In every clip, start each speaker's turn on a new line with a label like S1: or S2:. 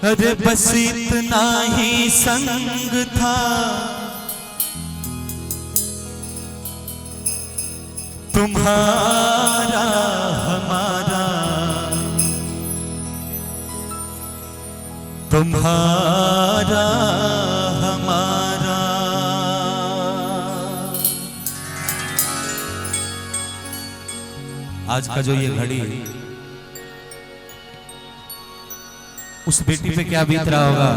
S1: अरे बस इतना ही संग था तुम्हारा हमारा, तुम्हारा हमारा। आज का जो ये घड़ी उस बेटी पे क्या बीत रहा होगा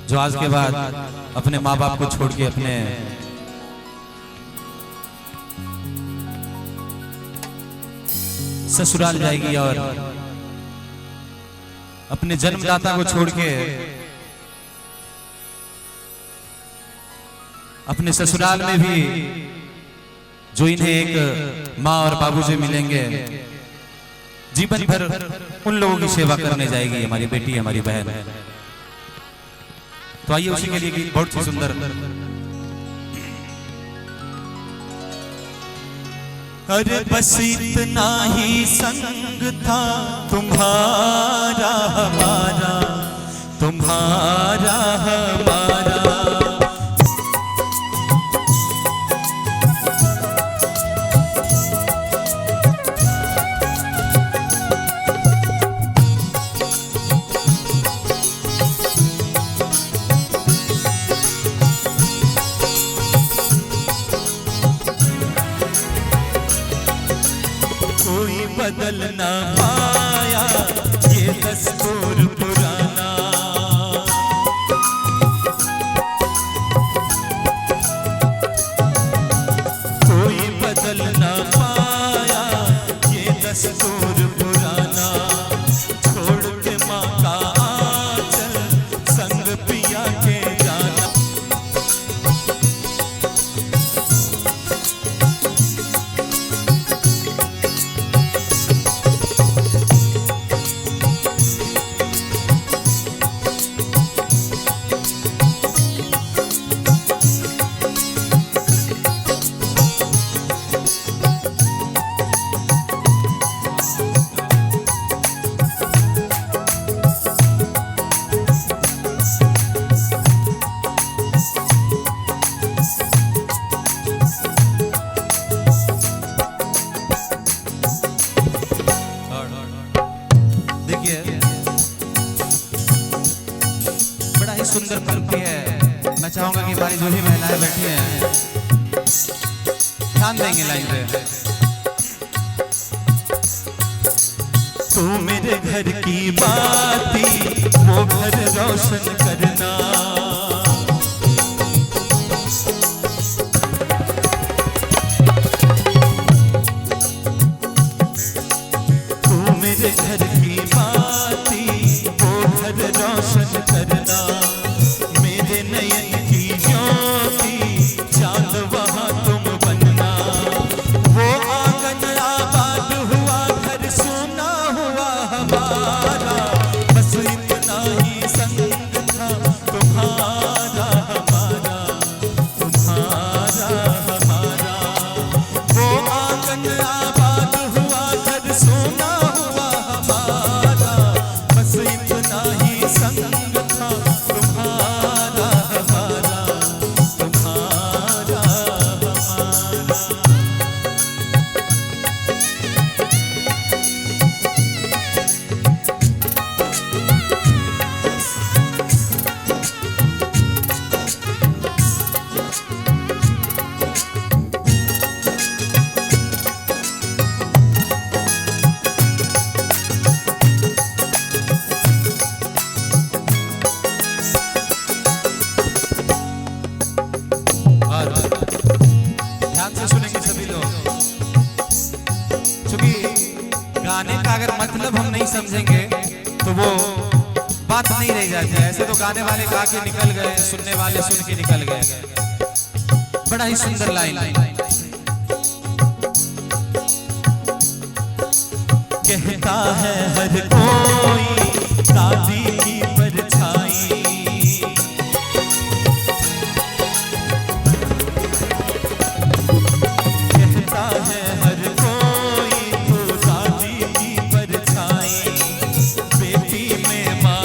S1: जो आज के बाद अपने माँ बाप को छोड़ के अपने ससुराल जाएगी और अपने जन्मदाता को छोड़ के अपने ससुराल में भी जो इन्हें एक माँ और बाबू से मिलेंगे जीवन भर उन लोगों की सेवा करने जाएगी हमारी बेटी, हमारी बहन। तो आइए उसी के लिए गीत बहुत ही सुंदर। अरे बस इतना ही संग था तुम्हारा हमारा, तुम्हारा हमारा। कोई बदल ना पाया ये दस्तूर पुराना, कोई बदल ना पाया ये दस्तूर पुराना। छोड़ के माँ का आंचल संग पिया के जाना। बड़ा ही सुंदर पंक्ति है। मैं चाहूंगा कि हमारी जो भी महिलाएं बैठी हैं ध्यान देंगे लाइन पे। तू मेरे घर की बाती वो घर रोशन करना, तू मेरे घर की बाती वो घर रोशन करना। मेरे नयन की ज्योति चांद वहाँ तुम बनना। वो आंगन आबाद हुआ घर सोना हुआ हमारा, बस इतना ही संग था तुम्हारा हमारा, तुम्हारा हमारा। वो आंगन आबाद हुआ घर सोना हुआ हमारा, बस इतना ही संग था तुम्हारा हमारा, तुम्हारा हमारा। और ध्यान से सुनेंगे सभी लोग, क्योंकि गाने का अगर मतलब हम नहीं समझेंगे तो वो बात नहीं रह जाती है। ऐसे तो गाने वाले गा के निकल गए, सुनने वाले सुन के निकल गए। बड़ा ही सुंदर लाइन। कहता है हर कोई दादी की परछाई, कहता है हर कोई तो दादी की परछाई। बेटी में माँ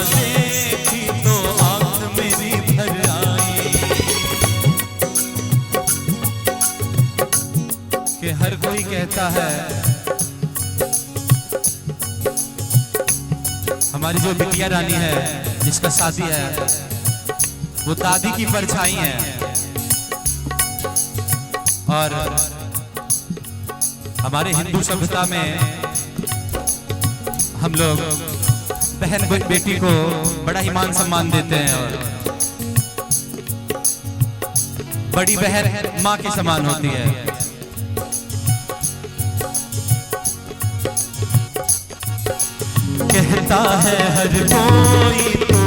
S1: हमारी जो बिटिया रानी है जिसका शादी है वो दादी की परछाई है। और हमारे हिंदू सभ्यता में हम लोग बहन बेटी को बड़ा ही मान सम्मान देते हैं और बड़ी बहन माँ के समान होती है। कहता है हर कोई